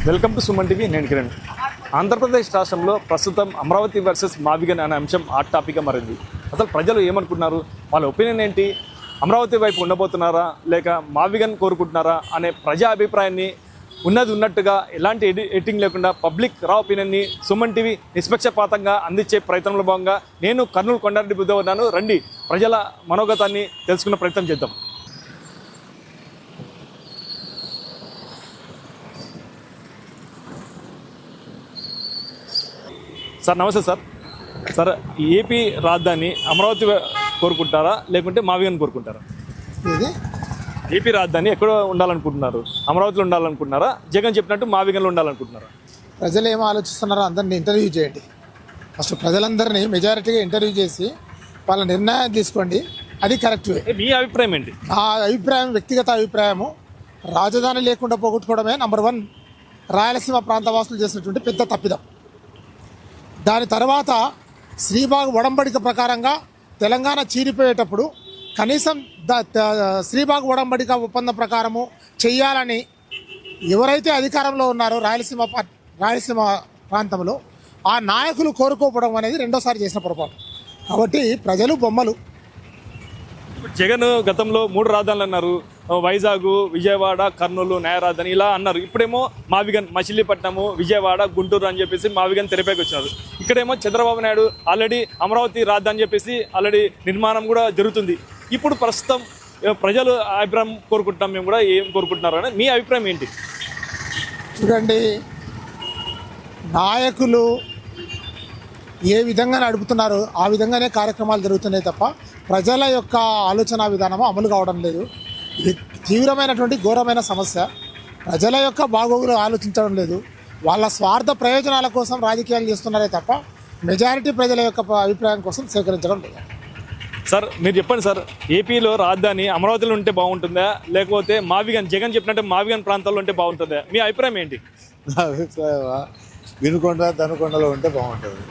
Welcome to Suman TV. నేను కిరణ్. ఆంధ్రప్రదేశ్ రాష్ట్రంలో ప్రస్తుతం అమరావతి వర్సెస్ మావిగన్ అనే అంశం హాట్ టాపిక్గా మారింది. అసలు ప్రజలు ఏమనుకుంటున్నారు, వాళ్ళ ఒపీనియన్ ఏంటి, అమరావతి వైపు ఉండబోతున్నారా లేక మావిగన్ కోరుకుంటున్నారా అనే ప్రజా అభిప్రాయాన్ని ఉన్నది ఉన్నట్టుగా ఎలాంటి ఎడిటింగ్ లేకుండా పబ్లిక్ రా ఒపీనియన్ని సుమన్ టీవీ నిష్పక్షపాతంగా అందించే ప్రయత్నంలో భాగంగా నేను కర్నూలు కొండారెడ్డి బుద్ధ ఉన్నాను. రండి ప్రజల మనోగతాన్ని తెలుసుకునే ప్రయత్నం చేద్దాం. సార్ నమస్తే సార్. సార్ ఏపీ రాజధాని అమరావతి కోరుకుంటారా లేకుంటే మావిగన్ కోరుకుంటారా? ఇది ఏపీ రాజధాని ఎక్కడ ఉండాలనుకుంటున్నారు? అమరావతిలో ఉండాలనుకుంటున్నారా, జగన్ చెప్పినట్టు మావిగన్లో ఉండాలనుకుంటున్నారా? ప్రజలు ఏం ఆలోచిస్తున్నారో అందరినీ ఇంటర్వ్యూ చేయండి. ఫస్ట్ ప్రజలందరినీ మెజారిటీగా ఇంటర్వ్యూ చేసి వాళ్ళ నిర్ణయం తీసుకోండి. అది కరెక్ట్ వే. మీ అభిప్రాయం ఏంటి? ఆ అభిప్రాయం వ్యక్తిగత అభిప్రాయము. రాజధాని లేకుండా పోగొట్టుకోవడమే నంబర్ 1 రాయలసీమ ప్రాంత వాసులు చేసినటువంటి పెద్ద తప్పిదం. దాని తర్వాత శ్రీబాగ్ ఒడంబడిక ప్రకారంగా తెలంగాణ చీరిపోయేటప్పుడు కనీసం శ్రీబాగ్ ఒడంబడిక ఒప్పందం ప్రకారము చెయ్యాలని ఎవరైతే అధికారంలో ఉన్నారో రాయలసీమ ప్రాంతంలో ఆ నాయకులు కోరుకోవడం అనేది రెండోసారి చేసిన పొరపాటు. కాబట్టి ప్రజలు బొమ్మలు. జగన్ గతంలో 3 రాజధానులు అన్నారు. వైజాగ్, విజయవాడ, కర్నూలు న్యాయ రాజధాని ఇలా అన్నారు. ఇప్పుడేమో మావిగన్, మచిలీపట్నము, విజయవాడ, గుంటూరు అని చెప్పేసి మావిగన్ తెరపైకి వచ్చినారు. ఇక్కడేమో చంద్రబాబు నాయుడు ఆల్రెడీ అమరావతి రాజధాని చెప్పేసి ఆల్రెడీ నిర్మాణం కూడా జరుగుతుంది. ఇప్పుడు ప్రస్తుతం ప్రజలు అభిప్రాయం కోరుకుంటున్నాం, మేము కూడా ఏం కోరుకుంటున్నారు అని మీ అభిప్రాయం ఏంటి? చూడండి, నాయకులు ఏ విధంగా నడుపుతున్నారో ఆ విధంగానే కార్యక్రమాలు జరుగుతున్నాయి తప్ప ప్రజల యొక్క ఆలోచన విధానం అమలు కావడం లేదు. ఇది తీవ్రమైనటువంటి ఘోరమైన సమస్య. ప్రజల యొక్క బాగోగులు ఆలోచించడం లేదు. వాళ్ళ స్వార్థ ప్రయోజనాల కోసం రాజకీయాలు చేస్తున్నారే తప్ప మెజారిటీ ప్రజల యొక్క అభిప్రాయం కోసం సేకరించడం లేదు. సార్ మీరు చెప్పండి సార్, ఏపీలో రాజధాని అమరావతిలో ఉంటే బాగుంటుందా లేకపోతే మావిగన్ జగన్ చెప్పినట్టు మావిగన్ ప్రాంతాల్లో ఉంటే బాగుంటుందా? మీ అభిప్రాయం ఏంటి? నా అభిప్రాయం వినుకొండ దనకొండలో ఉంటే బాగుంటుంది.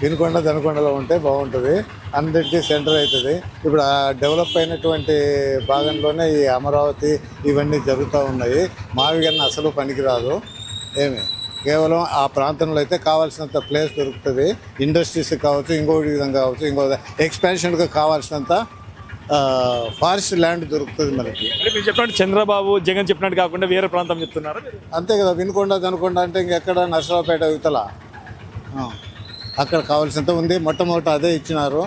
వినుకొండ దనకొండలో ఉంటే బాగుంటుంది. అన్నిటికీ సెంటర్ అవుతుంది. ఇప్పుడు ఆ డెవలప్ అయినటువంటి భాగంలోనే ఈ అమరావతి ఇవన్నీ జరుగుతూ ఉన్నాయి. మావిగన్న అసలు పనికిరాదు. ఏమి కేవలం ఆ ప్రాంతంలో అయితే కావాల్సినంత ప్లేస్ దొరుకుతుంది. ఇండస్ట్రీస్ కావచ్చు, ఇంకోటి విధంగా కావచ్చు, ఇంకో ఎక్స్పాన్షన్గా కావాల్సినంత ఫారెస్ట్ ల్యాండ్ దొరుకుతుంది మనకి. మీరు చెప్పినట్టు చంద్రబాబు జగన్ చెప్పినట్టు కాకుండా వేరే ప్రాంతం చెప్తున్నారు అంతే కదా. వినుకొండ దనకొండ అంటే ఇంకెక్కడ నర్సరావుపేట యువతల అక్కడ కావాల్సినంత ఉంది. మొట్టమొదట అదే ఇచ్చినారు.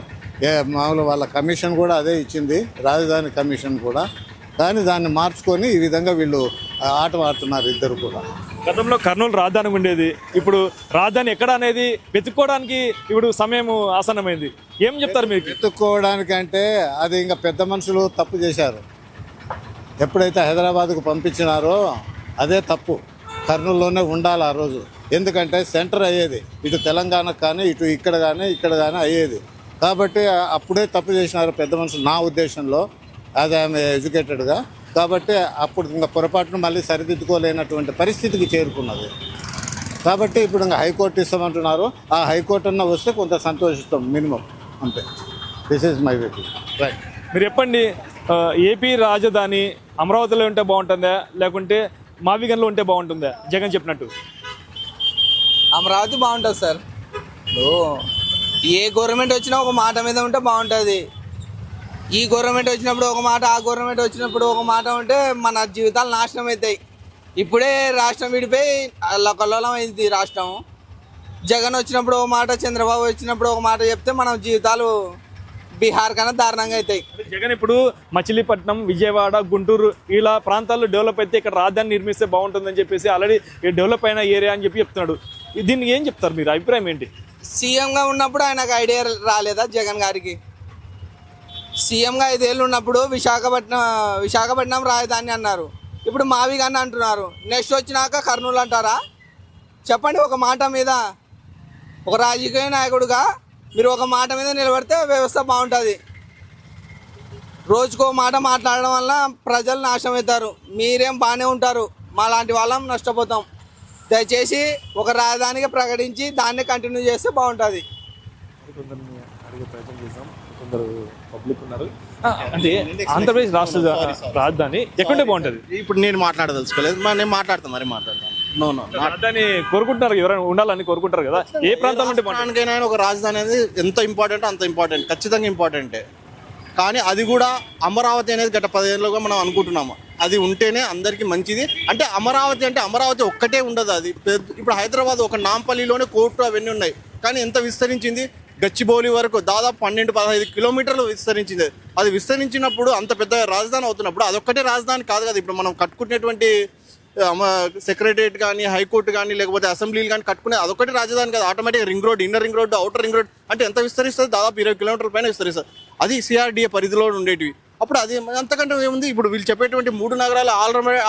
మామూలు వాళ్ళ కమిషన్ కూడా అదే ఇచ్చింది, రాజధాని కమిషన్ కూడా. కానీ దాన్ని మార్చుకొని ఈ విధంగా వీళ్ళు ఆట ఆడుతున్నారు ఇద్దరు కూడా. గతంలో కర్నూలు రాజధాని ఉండేది, ఇప్పుడు రాజధాని ఎక్కడ అనేది వెతుక్కోవడానికి ఇప్పుడు సమయం ఆసన్నమైంది. ఏం చెప్తారు మీరు? వెతుక్కోవడానికంటే అది ఇంకా పెద్ద మనుషులు తప్పు చేశారు. ఎప్పుడైతే హైదరాబాద్కు పంపించినారో అదే తప్పు. కర్నూలులోనే ఉండాలి ఆ రోజు. ఎందుకంటే సెంటర్ అయ్యేది ఇటు తెలంగాణకు కానీ ఇటు ఇక్కడ కానీ అయ్యేది. కాబట్టి అప్పుడే తప్పు చేసినారు పెద్ద మనుషులు, నా ఉద్దేశంలో. అది ఆమె ఎడ్యుకేటెడ్గా. కాబట్టి అప్పుడు ఇంకా పొరపాటును మళ్ళీ సరిదిద్దుకోలేనటువంటి పరిస్థితికి చేరుకున్నది. కాబట్టి ఇప్పుడు ఇంకా హైకోర్టు ఇస్తామంటున్నారు. ఆ హైకోర్టు అన్న వస్తే కొంత సంతోషిస్తాం, మినిమం. అంతే. This is my view. Right. మీరు చెప్పండి, ఏపీ రాజధాని అమరావతిలో ఉంటే బాగుంటుందా లేకుంటే మావిగన్లో ఉంటే బాగుంటుందా జగన్ చెప్పినట్టు? అమరావతి బాగుంటుంది సార్. ఏ గవర్నమెంట్ వచ్చినా ఒక మాట మీద ఉంటే బాగుంటుంది. ఈ గవర్నమెంట్ వచ్చినప్పుడు ఒక మాట, ఆ గవర్నమెంట్ వచ్చినప్పుడు ఒక మాట ఉంటే మన జీవితాలు నాశనం అవుతాయి. ఇప్పుడే రాష్ట్రం విడిపోయి కల్లోలం అయింది రాష్ట్రం. జగన్ వచ్చినప్పుడు ఒక మాట, చంద్రబాబు వచ్చినప్పుడు ఒక మాట చెప్తే మన జీవితాలు బీహార్ కన్నా దారుణంగా అవుతాయి. జగన్ ఇప్పుడు మచిలీపట్నం, విజయవాడ, గుంటూరు ఇలా ప్రాంతాల్లో డెవలప్ అయితే ఇక్కడ రాజధాని నిర్మిస్తే బాగుంటుందని చెప్పేసి ఆల్రెడీ డెవలప్ అయిన ఏరియా అని చెప్పి చెప్తున్నాడు. దీన్ని ఏం చెప్తారు మీరు? అభిప్రాయం ఏంటి? సీఎంగా ఉన్నప్పుడు ఆయనకు ఐడియా రాలేదా జగన్ గారికి? సీఎంగా 5 ఏళ్ళు ఉన్నప్పుడు విశాఖపట్నం రాజధాని అన్నారు. ఇప్పుడు మావిగన్ అంటున్నారు. నెక్స్ట్ వచ్చినాక కర్నూలు అంటారా? చెప్పండి. ఒక మాట మీద, ఒక రాజకీయ నాయకుడుగా మీరు ఒక మాట మీద నిలబడితే వ్యవస్థ బాగుంటుంది. రోజుకో మాట మాట్లాడడం వల్ల ప్రజలు నాశనం అవుతారు. మీరేం బాగానే ఉంటారు, మా లాంటి వాళ్ళం నష్టపోతాం. దయచేసి ఒక రాజధానిగా ప్రకటించి దాన్ని కంటిన్యూ చేస్తే బాగుంటుంది. అడిగే ప్రయత్నం చేద్దాం. కొందరు పబ్లిక్ ఉన్నారు. అంటే ఆంధ్రప్రదేశ్ రాష్ట్ర రాజధాని ఎక్కడుంటే బాగుంటుంది? ఇప్పుడు నేను మాట్లాడదలుచుకోలేదు, నేను మాట్లాడతాను, మరి మాట్లాడతాను. నో రాజధాని కోరుకుంటున్నారు, ఎవరైనా ఉండాలని కోరుకుంటారు కదా, ఏ ప్రాంతాలు ఉంటే బాగుంటుంది? రాష్ట్రానికైనా ఒక రాజధాని అనేది ఎంత ఇంపార్టెంట్ అంత ఇంపార్టెంట్, ఖచ్చితంగా ఇంపార్టెంటే. కానీ అది కూడా అమరావతి అనేది గత 10 ఏళ్ళుగా మనం అనుకుంటున్నాము, అది ఉంటేనే అందరికీ మంచిది. అంటే అమరావతి అంటే అమరావతి ఒక్కటే ఉండదు, అది ఇప్పుడు హైదరాబాద్ ఒక నాంపల్లిలోనే కోర్టు అవన్నీ ఉన్నాయి, కానీ ఎంత విస్తరించింది, గచ్చిబౌలి వరకు దాదాపు 12-15 కిలోమీటర్లు విస్తరించింది. అది విస్తరించినప్పుడు అంత పెద్ద రాజధాని అవుతున్నప్పుడు అదొక్కటే రాజధాని కాదు కదా. ఇప్పుడు మనం కట్టుకునేటువంటి సెక్రటరియట్ కానీ, హైకోర్టు కానీ, లేకపోతే అసెంబ్లీలు కానీ కట్టుకునే అదొకటి రాజధాని కదా. ఆటోమేటిక్గా ring road, inner ring road, outer ring road అంటే ఎంత విస్తరిస్తుంది, దాదాపు 20 కిలోమీటర్ల పైన విస్తరిస్తుంది. అది సిఆర్డీఏ పరిధిలో ఉండేటివి. అప్పుడు అది అంతకంటే ఏముంది, ఇప్పుడు వీళ్ళు చెప్పేటువంటి 3 నగరాలు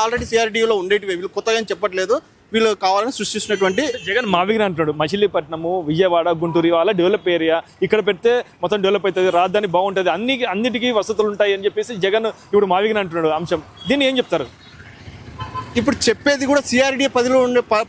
ఆల్రెడీ సిఆర్డీఏలో ఉండేటివి, వీళ్ళు కొత్తగా ఏం చెప్పట్లేదు, వీళ్ళు కావాలని సృష్టిస్తున్నటువంటి. జగన్ మావిగిన అంటున్నాడు, మచిలీపట్నము, విజయవాడ, గుంటూరు వాళ్ళ డెవలప్ ఏరియా, ఇక్కడ పెడితే మొత్తం డెవలప్ అవుతుంది, రాజధాని బాగుంటుంది, అన్నిటికీ వసతులు ఉంటాయి అని చెప్పేసి జగన్ ఇప్పుడు మావిగిన అంటున్నాడు అంశం. దీన్ని ఏం చెప్తారు? ఇప్పుడు చెప్పేది కూడా సిఆర్డీఏ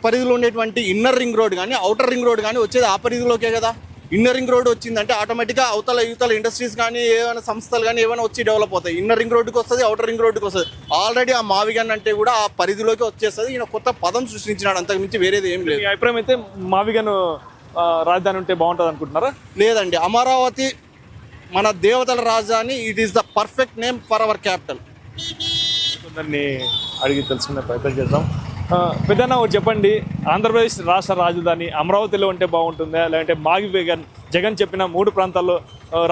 పరిధిలో ఉండేటువంటి ఇన్నర్ రింగ్ రోడ్ కానీ, అవుటర్ రింగ్ రోడ్ కానీ వచ్చేది ఆ పరిధిలోకే కదా. ఇన్నర్ రింగ్ రోడ్ వచ్చిందంటే ఆటోమేటిక్గా యువతల ఇండస్ట్రీస్ కానీ, ఏమైనా సంస్థలు కానీ ఏమైనా వచ్చి డెవలప్ అవుతాయి. ఇన్నర్ రింగ్ రోడ్డుకి వస్తుంది, అవుటర్ రింగ్ రోడ్డుకి వస్తుంది. ఆల్రెడీ ఆ మావిగన్ అంటే కూడా ఆ పరిధిలోకి వచ్చేస్తుంది. ఈయన కొత్త పదం సృష్టించినాడు, అంతకు మించి వేరేది ఏం లేదు. మీ అభిప్రాయం అయితే మావిగన్ రాజధాని ఉంటే బాగుంటుంది అనుకుంటున్నారా? లేదండి, అమరావతి మన దేవతల రాజధాని, it is the perfect name for hour capital. కొందరిని అడిగి తెలుసుకునే ప్రయత్నం చేద్దాం. పెద్దన్న ఒకటి చెప్పండి, ఆంధ్రప్రదేశ్ రాష్ట్ర రాజధాని అమరావతిలో ఉంటే బాగుంటుందా, లేదంటే మావిగన్ జగన్ చెప్పిన 3 ప్రాంతాల్లో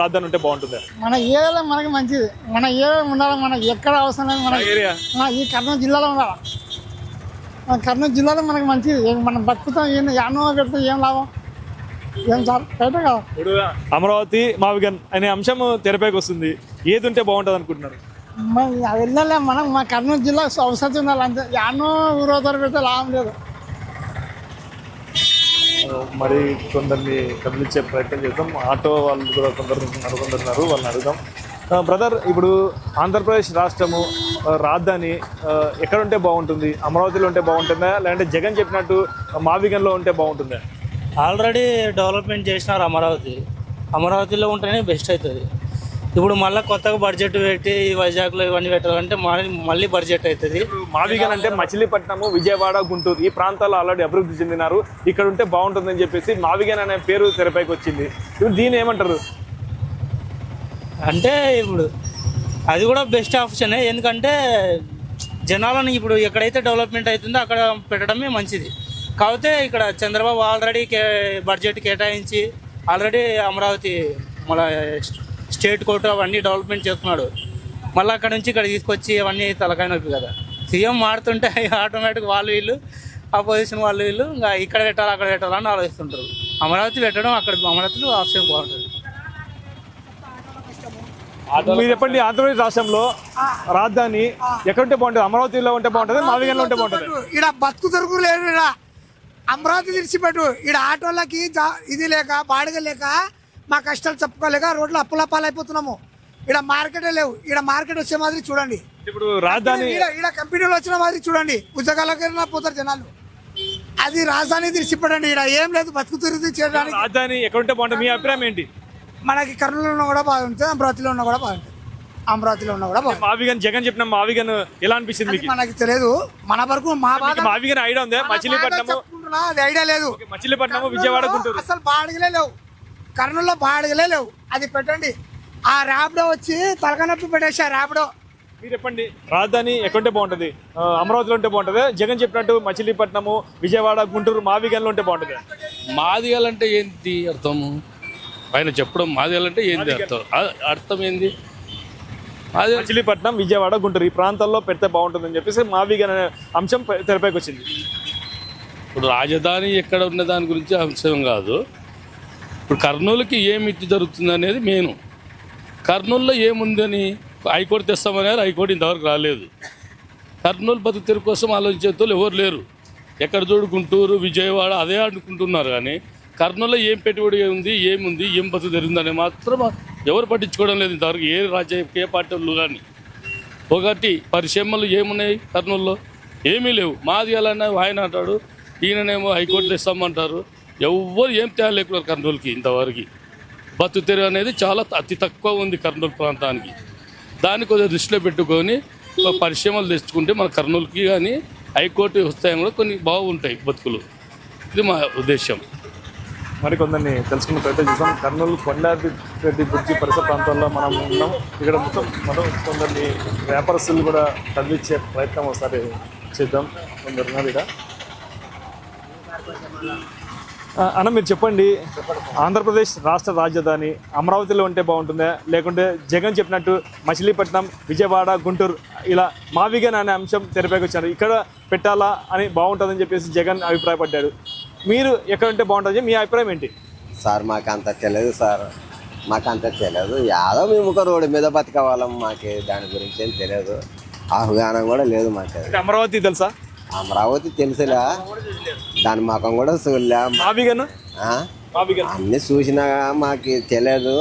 రాజధాని ఉంటే బాగుంటుందా? మన ఏరియాలో మనకి మంచిది, మన ఏరియా ఉండాలి, మనకి ఎక్కడ అవసరం లేదు. మన ఏరియా ఈ కర్నూలు జిల్లాలో ఉండాలి, మన కర్నూలు జిల్లాలో మనకి మంచిది. మనం బతుకుతాం, యానో పెడితే ఏం లాభం, ఏం సార్ అయితే కదా. ఇప్పుడు అమరావతి మావిగన్ అనే అంశం తెరపైకి వస్తుంది, ఏది ఉంటే బాగుంటుంది అనుకుంటున్నారు? వెళ్ళలే మనం, మా కర్నూలు జిల్లా అవసరం ఉండాలి అంతే, యానో ఊరోదర పెడితే లాభం లేదు. మరి కొందరిని కదిలించే ప్రయత్నం చేద్దాం. ఆటో వాళ్ళు కూడా కొందరున్నారు, వాళ్ళని అడుగుదాం. బ్రదర్, ఇప్పుడు ఆంధ్రప్రదేశ్ రాష్ట్రము రాజధాని ఎక్కడ ఉంటే బాగుంటుంది? అమరావతిలో ఉంటే బాగుంటుందా, లేదంటే జగన్ చెప్పినట్టు మావిగన్లో ఉంటే బాగుంటుందా? ఆల్రెడీ డెవలప్మెంట్ చేసినారు అమరావతిలో ఉంటేనే బెస్ట్ అవుతుంది. ఇప్పుడు మళ్ళీ కొత్తగా బడ్జెట్ పెట్టి వైజాగ్లో ఇవన్నీ పెట్టాలంటే మళ్ళీ బడ్జెట్ అవుతుంది. మావిగన్ అంటే మచిలీపట్నము, విజయవాడ, గుంటూరు ఈ ప్రాంతాల్లో ఆల్రెడీ అభివృద్ధి చెందినారు, ఇక్కడ ఉంటే బాగుంటుందని చెప్పేసి మావిగన్ అనే పేరు తెరపైకి వచ్చింది. ఇప్పుడు దీన్ని ఏమంటారు? అంటే ఇప్పుడు అది కూడా బెస్ట్ ఆప్షనే, ఎందుకంటే జనాలను ఇప్పుడు ఎక్కడైతే డెవలప్మెంట్ అవుతుందో అక్కడ పెట్టడమే మంచిది. కాకపోతే ఇక్కడ చంద్రబాబు ఆల్రెడీ బడ్జెట్ కేటాయించి ఆల్రెడీ అమరావతి మళ్ళీ స్టేట్ కోర్టు అవన్నీ డెవలప్మెంట్ చేస్తున్నాడు. మళ్ళీ అక్కడ నుంచి ఇక్కడ తీసుకొచ్చి అవన్నీ తలకాయ నొప్పి కదా. సీఎం మారుతుంటే ఆటోమేటిక్ వాళ్ళు వీళ్ళు అపోజిషన్ వాళ్ళు వీళ్ళు ఇంకా ఇక్కడ పెట్టాలి అక్కడ పెట్టాలని ఆలోచిస్తుంటారు. అమరావతి పెట్టడం అక్కడ అమరావతిలో ఆప్షన్ బాగుంటుంది. మీరు చెప్పండి, ఆంధ్రప్రదేశ్ రాష్ట్రంలో రాజధాని ఎక్కడుంటే బాగుంటుంది? అమరావతిలో ఉంటే బాగుంటుంది, మావిగన్లో ఉంటే బాగుంటుంది? ఇక్కడ బతుకు దొరుకు లేదు, ఇక్కడ అమరావతి తెరిచిపెట్టు. ఇక్కడ ఆటోలకి ఇది లేక, బాడిగ లేక, మా కష్టాలు చెప్పుకోలేక రోడ్లు అప్పులపాలైపోతున్నాము. ఇక్కడ మార్కెటే లేవు, ఇక్కడ మార్కెట్ వచ్చే మాదిరి చూడండి. ఇప్పుడు రాజధాని ఇక్కడ కంపెనీలు వచ్చిన మాదిరి చూడండి, ఉద్యోగాలకైనా పోతారు జనాలు. అది రాజధాని తెరిచిపెట్టండి, ఇక్కడ ఏం లేదు, బతుకు తిరిగి చేయడానికి. రాజధాని ఎక్కడుంటే బాగుంటుంది, మీ అభిప్రాయం ఏంటి? మనకి కర్నూలులో ఉన్నా కూడా బాగుంటుంది, అమరావతిలో ఉన్నా కూడా బాగుంటుంది. అమరావతిలో ఉన్నా కూడా బాగుంటుంది. మావిగన్ జగన్ చెప్పిన మావిగన్ ఎలా అనిపిస్తుంది మీకు? మనకి తెలియదు, మన వరకు మా మావిగన్ ఐడియా ఉందా? మచిలీపట్నము, అది ఐడియా లేదు. మచిలీపట్నము, విజయవాడ, గుంటూరు అసలు బాడిగలే లేవు, కర్నూలులో బాడిగలే లేవు. అది పెట్టండి. ఆ ర్యాపిడో వచ్చి తలకనొప్పి పెట్టేసా ర్యాపిడో. మీరు చెప్పండి, రాజధాని ఎక్కడుంటే బాగుంటుంది? అమరావతిలో ఉంటే బాగుంటుంది, జగన్ చెప్పినట్టు మచిలీపట్నము, విజయవాడ, గుంటూరు, మావిగన్లో ఉంటే బాగుంటుంది? మాదిగలంటే ఏంటి అర్థము? ఆయన చెప్పడం మాదిగలంటే ఏంది అర్థం ఏంది? మచిలీపట్నం, విజయవాడ, గుంటూరు ఈ ప్రాంతాల్లో పెడితే బాగుంటుందని చెప్పేసి మావిగన్ అనే అంశం తెరపైకి వచ్చింది. ఇప్పుడు రాజధాని ఎక్కడ ఉన్న దాని గురించి అంశం కాదు. ఇప్పుడు కర్నూలుకి ఏమి ఇచ్చి జరుగుతుంది అనేది మెయిన్. కర్నూలులో ఏముందని హైకోర్టు తెస్తామనేది హైకోర్టు ఇంతవరకు రాలేదు. కర్నూలు బతుకు తెరువు కోసం ఆలోచించేతో ఎవరు లేరు. ఎక్కడ చూడు గుంటూరు, విజయవాడ అదే అనుకుంటున్నారు. కానీ కర్నూలులో ఏం పెట్టుబడి ఉంది, ఏముంది, ఏం బతుకు తెరుందని మాత్రం ఎవరు పట్టించుకోవడం లేదు ఇంతవరకు, ఏ రాజకీయ పార్టీలు కానీ. ఒకటి పరిశ్రమలు ఏమున్నాయి కర్నూలులో? ఏమీ లేవు. మాది అలానే ఆయన అంటాడు, ఈయననేమో హైకోర్టు తెస్తామంటారు. ఎవ్వరు ఏం తేలేకున్నారు కర్నూలుకి ఇంతవరకు. బతుకు తెరువు అనేది చాలా అతి తక్కువ ఉంది కర్నూలు ప్రాంతానికి. దాన్ని కొంచెం దృష్టిలో పెట్టుకొని పరిశ్రమలు తెచ్చుకుంటే మన కర్నూలుకి కానీ హైకోర్టు వ్యవస్థ కూడా కొన్ని బాగుంటాయి బతుకులు. ఇది మా ఉద్దేశం. మరి కొందరిని తెలుసుకున్న ప్రయత్నం చేస్తాం. కర్నూలు కొండారెడ్డి బ్రిడ్జి పరిసర ప్రాంతాల్లో మనం ఉన్నాం. ఇక్కడ మొత్తం మనం కొందరిని వ్యాపారస్తులు కూడా తరలించే ప్రయత్నం ఒకసారి చేద్దాం. కొందరు ఉన్నారు ఇక్కడ. అన్న మీరు చెప్పండి, ఆంధ్రప్రదేశ్ రాష్ట్ర రాజధాని అమరావతిలో ఉంటే బాగుంటుందా, లేకుంటే జగన్ చెప్పినట్టు మచిలీపట్నం, విజయవాడ, గుంటూరు ఇలా మావిగన్ అనే అంశం తెరపైకి వచ్చారు, ఇక్కడ పెట్టాలా అని బాగుంటుందని చెప్పేసి జగన్ అభిప్రాయపడ్డాడు. మీరు ఎక్కడ ఉంటే బాగుంటుంది, మీ అభిప్రాయం ఏంటి? సార్ మాకు అంత తెలియదు సార్, మాకు అంత తెలియదు. యాదో మేము ఒక రోడ్డు మీద బతకవాళ్ళం, మాకు దాని గురించి ఏం తెలియదు, అవగాహన కూడా లేదు మాకు. అమరావతి తెలుసా? అమరావతి తెలుసులే, దాని ముఖం కూడా చూడలే. అన్ని చూసినా మాకు తెలియదు.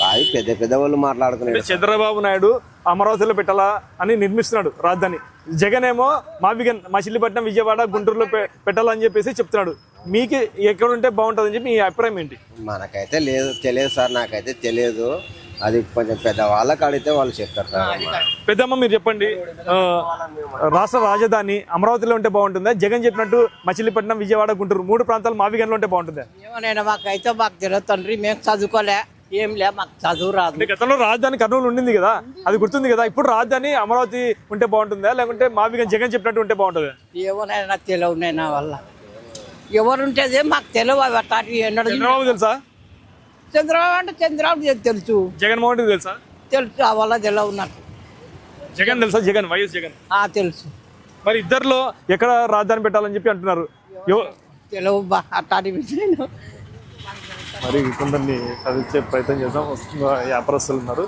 అది పెద్ద పెద్ద వాళ్ళు మాట్లాడుకున్నారు. చంద్రబాబు నాయుడు అమరావతిలో పెట్టాలా అని నిర్మిస్తున్నాడు రాజధాని. జగన్ ఏమో మావిగన్ మచిలీపట్నం, విజయవాడ, గుంటూరులో పెట్టాలని చెప్పేసి చెప్తున్నాడు. మీకు ఎక్కడ ఉంటే బాగుంటుందని చెప్పి మీ అభిప్రాయం ఏంటి? మనకైతే లేదు, తెలియదు సార్, నాకైతే తెలియదు. అది కొంచెం పెద్దవాళ్ళకి అడిగితే వాళ్ళు చెప్తారు సార్. పెద్దమ్మ మీరు చెప్పండి, రాష్ట్ర రాజధాని అమరావతిలో ఉంటే బాగుంటుందా, జగన్ చెప్పినట్టు మచిలీపట్నం, విజయవాడ, గుంటూరు 3 ప్రాంతాలు మావిగన్లో ఉంటే బాగుంటుందా? ఏమోనైనా మాకైతే మాకు తెలియదు తండ్రి, మేము చదువుకోలే, ఏం లే, మాకు చదువు రాదు. గతంలో రాజధాని కర్నూలు ఉండింది కదా, అది గుర్తుంది కదా. ఇప్పుడు రాజధాని అమరావతి ఉంటే బాగుంటుందా, లేకుంటే మావిగన్ జగన్ చెప్పినట్టు ఉంటే బాగుంటుందా? ఏమోనైనా నాకు తెలియవు, నా వల్ల ఎవరుంటేదే మాకు తెలియదు. అవి అట్లాంటివి ఎన్నడూ. చంద్రబాబు తెలుసా? చంద్రబాబు అంటే చంద్రబాబు తెలుసు, జగన్మోహన్ రెడ్డి తెలుసా? తెలుసు, ఆ వల్ల తెలియవు నాకు. జగన్ తెలుసా? జగన్, వైఎస్ జగన్ తెలుసు. మరి ఇద్దరిలో ఎక్కడ రాజధాని పెట్టాలని చెప్పి అంటున్నారు. తెలియవు బా అట్లాంటివి. మరి కొందరిని చదివించే ప్రయత్నం చేద్దాం. వ్యాపారస్తులు ఉన్నారు.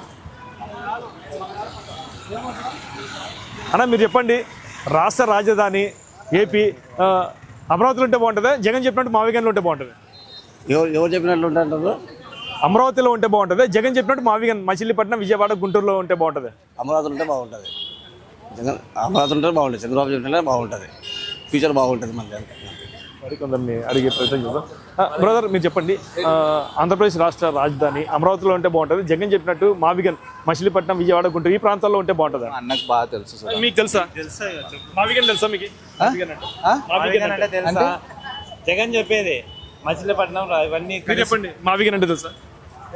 అన్న మీరు చెప్పండి, రాష్ట్ర రాజధాని ఏపీ అమరావతిలో ఉంటే బాగుంటుందా, జగన్ చెప్పినట్టు మావిగన్లో ఉంటే బాగుంటుంది? ఎవరు చెప్పినట్లు ఉంటారు? అమరావతిలో ఉంటే బాగుంటుంది, జగన్ చెప్పినట్టు మావిగన్ మచిలీపట్నం, విజయవాడ, గుంటూరులో ఉంటే బాగుంటుంది? అమరావతి ఉంటే బాగుంటుంది. జగన్ అమరావతి ఉంటే బాగుంటుంది, చంద్రబాబు చెప్పినట్లే బాగుంటుంది, ఫ్యూచర్ బాగుంటుంది మన. మరి కొందరిని అడిగే ప్రయత్నం చేద్దాం. బ్రదర్ మీరు చెప్పండి, ఆంధ్రప్రదేశ్ రాష్ట్ర రాజధాని అమరావతిలో ఉంటే బాగుంటుంది, జగన్ చెప్పినట్టు మావిగన్ మచిలీపట్నం, విజయవాడ, గుంటూరు ఈ ప్రాంతాల్లో ఉంటే బాగుంటుంది? అన్నకు బాగా తెలుసు సార్. మీకు తెలుసా? మావిగన్ తెలుసా మీకు? తెలుసా? జగన్ చెప్పేది మచిలీపట్నం ఇవన్నీ చెప్పండి. మావిగన్ అంటే తెలుసా?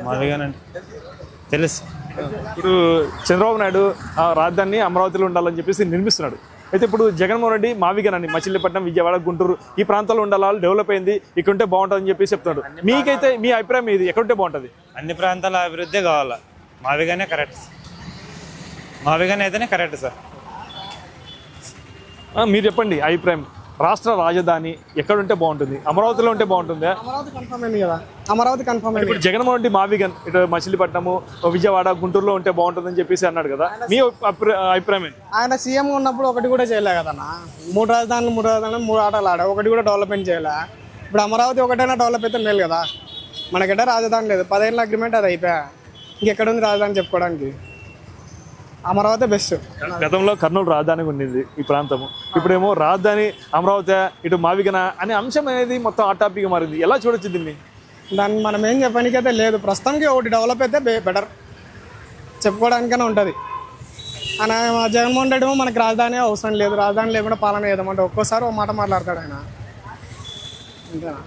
మావిగన్ అంటే తెలుసు. ఇప్పుడు చంద్రబాబు నాయుడు రాజధాని అమరావతిలో ఉండాలని చెప్పేసి నిర్మిస్తున్నాడు. అయితే ఇప్పుడు జగన్మోహన్ రెడ్డి మావిగన్ అని మచిలీపట్నం, విజయవాడ, గుంటూరు ఈ ప్రాంతాల్లో ఉండాలి, డెవలప్ అయింది, ఇక్కడ ఉంటే బాగుంటుందని చెప్పేసి చెప్తున్నాడు. మీకైతే మీ అభిప్రాయం ఇది, ఎక్కడుంటే బాగుంటుంది? అన్ని ప్రాంతాల అభివృద్ధి కావాలా, మావిగనే కరెక్ట్, మావిగన్ అయితేనే కరెక్ట్ సార్. మీరు చెప్పండి అభిప్రాయం, రాష్ట్ర రాజధాని ఎక్కడుంటే బాగుంటుంది, అమరావతిలో ఉంటే బాగుంటుందా? అమరావతి కన్ఫర్మ్ అయింది కదా, అమరావతి కన్ఫర్మ్ అయింది. ఇప్పుడు జగన్మోహన్ రెడ్డి మావిగన్ ఇటు మచిలీపట్నము, విజయవాడ, గుంటూరులో ఉంటే బాగుంటుందని చెప్పేసి అన్నాడు కదా, మీ అభిప్రాయం ఏంటి? ఆయన సీఎం ఉన్నప్పుడు ఒకటి కూడా చేయలే కదన్న, 3 రాజధానులు 3 ఆటలు ఆడా, ఒకటి కూడా డెవలప్మెంట్ చేయలే. ఇప్పుడు అమరావతి ఒకటైనా డెవలప్ అయితే మేలు కదా. మనకంటే రాజధాని లేదు, 10 ఏళ్ళ అగ్రిమెంట్ అది అయిపోయా, ఇంకెక్కడుంది రాజధాని చెప్పుకోవడానికి? అమరావతి బెస్ట్. గతంలో కర్నూలు రాజధానిగా ఉండింది ఈ ప్రాంతము, ఇప్పుడేమో రాజధాని అమరావతి, ఇటు మావిగన అనే అంశం అనేది మొత్తం ఆ టాపిక్గా మారింది. ఎలా చూడొచ్చు దీన్ని? దాన్ని మనం ఏం చెప్పడానికైతే లేదు, ప్రస్తుతానికి ఒకటి డెవలప్ అయితే బెటర్ చెప్పుకోవడానికైనా ఉంటుంది. ఆయన జగన్మోహన్ రెడ్డి మనకి రాజధాని అవసరం లేదు, రాజధాని లేకుండా పాలన చేద్దామంటే ఒక్కోసారి ఒక మాట మాట్లాడతాడు ఆయన, అంతేనా?